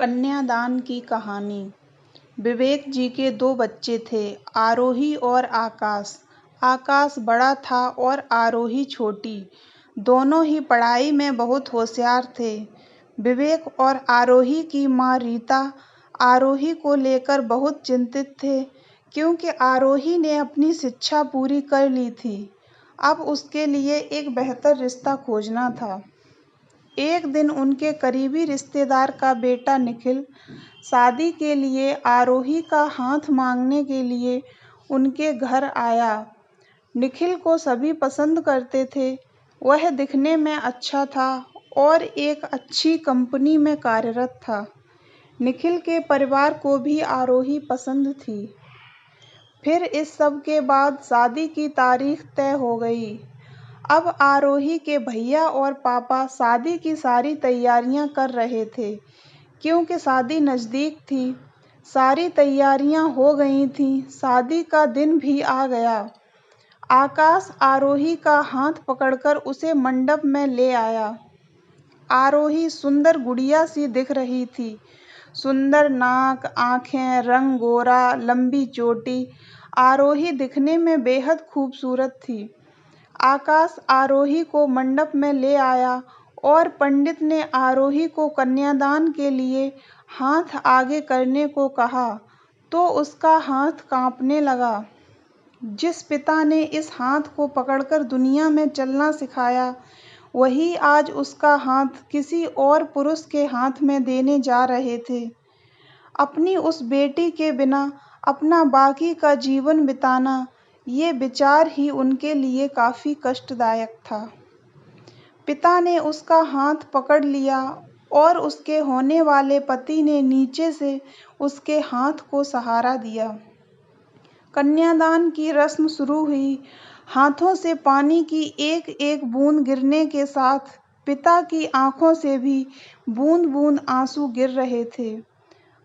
कन्यादान की कहानी। विवेक जी के दो बच्चे थे, आरोही और आकाश। आकाश बड़ा था और आरोही छोटी। दोनों ही पढ़ाई में बहुत होशियार थे। विवेक और आरोही की माँ रीता आरोही को लेकर बहुत चिंतित थे, क्योंकि आरोही ने अपनी शिक्षा पूरी कर ली थी। अब उसके लिए एक बेहतर रिश्ता खोजना था। एक दिन उनके करीबी रिश्तेदार का बेटा निखिल शादी के लिए आरोही का हाथ मांगने के लिए उनके घर आया। निखिल को सभी पसंद करते थे। वह दिखने में अच्छा था और एक अच्छी कंपनी में कार्यरत था। निखिल के परिवार को भी आरोही पसंद थी। फिर इस सब के बाद शादी की तारीख तय हो गई। अब आरोही के भैया और पापा शादी की सारी तैयारियां कर रहे थे, क्योंकि शादी नज़दीक थी। सारी तैयारियां हो गई थीं, शादी का दिन भी आ गया। आकाश आरोही का हाथ पकड़कर उसे मंडप में ले आया। आरोही सुंदर गुड़िया सी दिख रही थी। सुंदर नाक, आंखें, रंग गोरा, लंबी चोटी। आरोही दिखने में बेहद खूबसूरत थी। आकाश आरोही को मंडप में ले आया और पंडित ने आरोही को कन्यादान के लिए हाथ आगे करने को कहा, तो उसका हाथ कांपने लगा। जिस पिता ने इस हाथ को पकड़कर दुनिया में चलना सिखाया, वही आज उसका हाथ किसी और पुरुष के हाथ में देने जा रहे थे। अपनी उस बेटी के बिना अपना बाकी का जीवन बिताना, ये विचार ही उनके लिए काफी कष्टदायक था। पिता ने उसका हाथ पकड़ लिया और उसके होने वाले पति ने नीचे से उसके हाथ को सहारा दिया। कन्यादान की रस्म शुरू हुई। हाथों से पानी की एक एक बूंद गिरने के साथ पिता की आंखों से भी बूंद बूंद आंसू गिर रहे थे।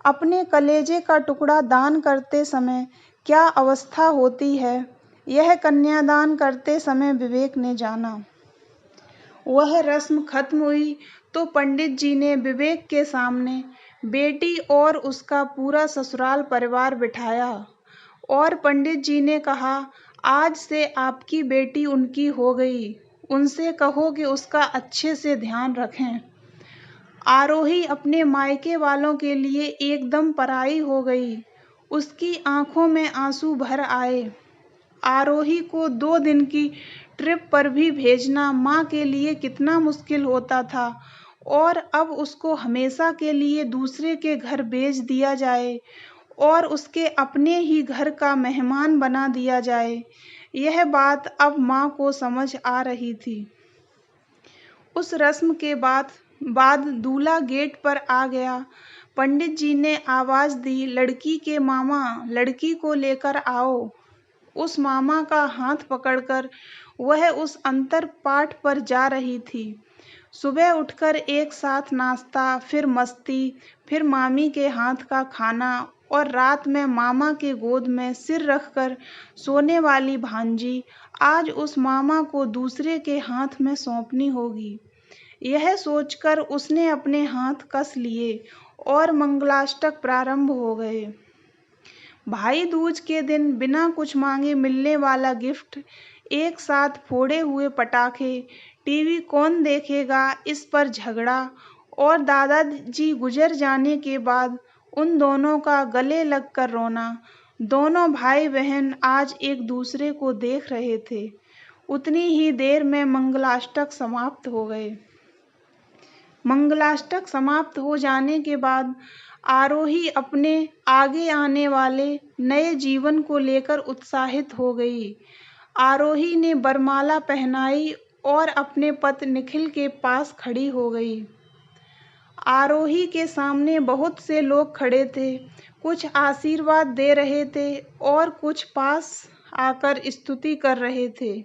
अपने कलेजे का टुकड़ा दान करते समय क्या अवस्था होती है, यह कन्यादान करते समय विवेक ने जाना। वह रस्म खत्म हुई तो पंडित जी ने विवेक के सामने बेटी और उसका पूरा ससुराल परिवार बिठाया और पंडित जी ने कहा, आज से आपकी बेटी उनकी हो गई। उनसे कहो कि उसका अच्छे से ध्यान रखें। आरोही अपने मायके वालों के लिए एकदम पराई हो गई। उसकी आंखों में आंसू भर आए। आरोही को 2 दिन की ट्रिप पर भी भेजना माँ के लिए कितना मुश्किल होता था, और अब उसको हमेशा के लिए दूसरे के घर भेज दिया जाए और उसके अपने ही घर का मेहमान बना दिया जाए, यह बात अब माँ को समझ आ रही थी। उस रस्म के बाद दूल्हा गेट पर आ गया। पंडित जी ने आवाज दी, लड़की के मामा, लड़की को लेकर आओ। उस मामा का हाथ पकड़कर वह उस अंतर पाठ पर जा रही थी। सुबह उठकर एक साथ नाश्ता, फिर मस्ती, फिर मामी के हाथ का खाना और रात में मामा के गोद में सिर रखकर सोने वाली भांजी आज उस मामा को दूसरे के हाथ में सौंपनी होगी। यह सोचकर उसने अपने हाथ कस लिए और मंगलाष्टक प्रारंभ हो गए। भाई दूज के दिन बिना कुछ मांगे मिलने वाला गिफ्ट, एक साथ फोड़े हुए पटाखे, टीवी कौन देखेगा इस पर झगड़ा और दादाजी गुजर जाने के बाद उन दोनों का गले लगकर रोना। दोनों भाई बहन आज एक दूसरे को देख रहे थे। उतनी ही देर में मंगलाष्टक समाप्त हो गए। मंगलाष्टक समाप्त हो जाने के बाद आरोही अपने आगे आने वाले नए जीवन को लेकर उत्साहित हो गई। आरोही ने वरमाला पहनाई और अपने पति निखिल के पास खड़ी हो गई। आरोही के सामने बहुत से लोग खड़े थे। कुछ आशीर्वाद दे रहे थे और कुछ पास आकर स्तुति कर रहे थे।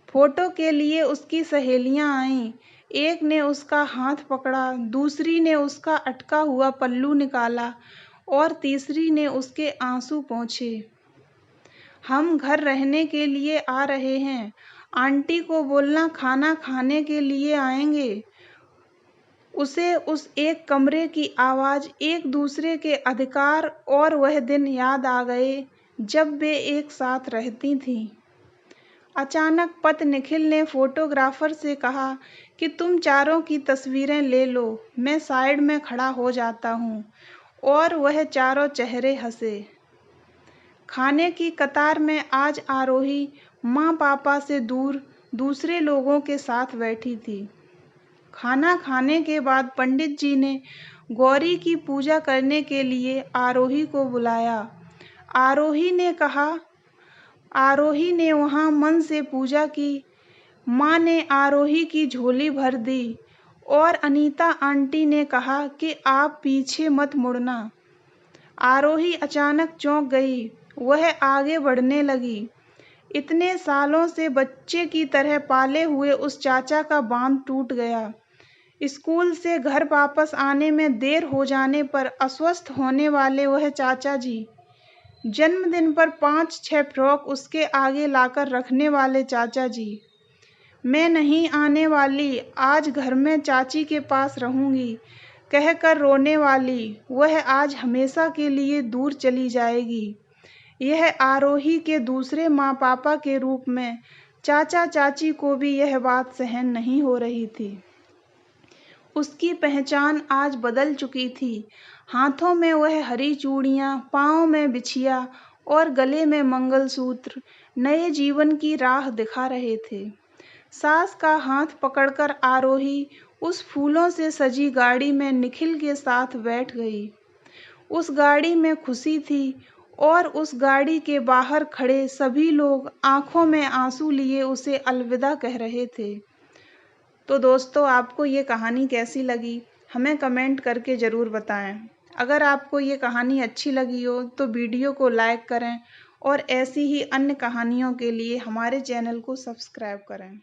फोटो के लिए उसकी सहेलियां आईं। एक ने उसका हाथ पकड़ा, दूसरी ने उसका अटका हुआ पल्लू निकाला और तीसरी ने उसके आंसू पोंछे। हम घर रहने के लिए आ रहे हैं, आंटी को बोलना खाना खाने के लिए आएंगे। उसे उस एक कमरे की आवाज़, एक दूसरे के अधिकार और वह दिन याद आ गए जब वे एक साथ रहती थीं। अचानक पत निखिल ने फोटोग्राफर से कहा कि तुम चारों की तस्वीरें ले लो, मैं साइड में खड़ा हो जाता हूँ। और वह चारों चेहरे हंसे। खाने की कतार में आज आरोही माँ पापा से दूर दूसरे लोगों के साथ बैठी थी। खाना खाने के बाद पंडित जी ने गौरी की पूजा करने के लिए आरोही को बुलाया। आरोही ने वहाँ मन से पूजा की। माँ ने आरोही की झोली भर दी और अनीता आंटी ने कहा कि आप पीछे मत मुड़ना। आरोही अचानक चौंक गई। वह आगे बढ़ने लगी। इतने सालों से बच्चे की तरह पाले हुए उस चाचा का बांध टूट गया। स्कूल से घर वापस आने में देर हो जाने पर अस्वस्थ होने वाले वह चाचा जी, जन्मदिन पर 5-6 फ्रॉक उसके आगे लाकर रखने वाले चाचा जी, मैं नहीं आने वाली, आज घर में चाची के पास रहूंगी कहकर रोने वाली, वह आज हमेशा के लिए दूर चली जाएगी। यह आरोही के दूसरे माँ पापा के रूप में चाचा चाची को भी यह बात सहन नहीं हो रही थी। उसकी पहचान आज बदल चुकी थी। हाथों में वह हरी चूड़ियाँ, पाँव में बिछिया और गले में मंगलसूत्र नए जीवन की राह दिखा रहे थे। सास का हाथ पकड़कर आरोही उस फूलों से सजी गाड़ी में निखिल के साथ बैठ गई। उस गाड़ी में खुशी थी और उस गाड़ी के बाहर खड़े सभी लोग आंखों में आंसू लिए उसे अलविदा कह रहे थे। तो दोस्तों, आपको ये कहानी कैसी लगी हमें कमेंट करके ज़रूर बताएं। अगर आपको ये कहानी अच्छी लगी हो तो वीडियो को लाइक करें और ऐसी ही अन्य कहानियों के लिए हमारे चैनल को सब्सक्राइब करें।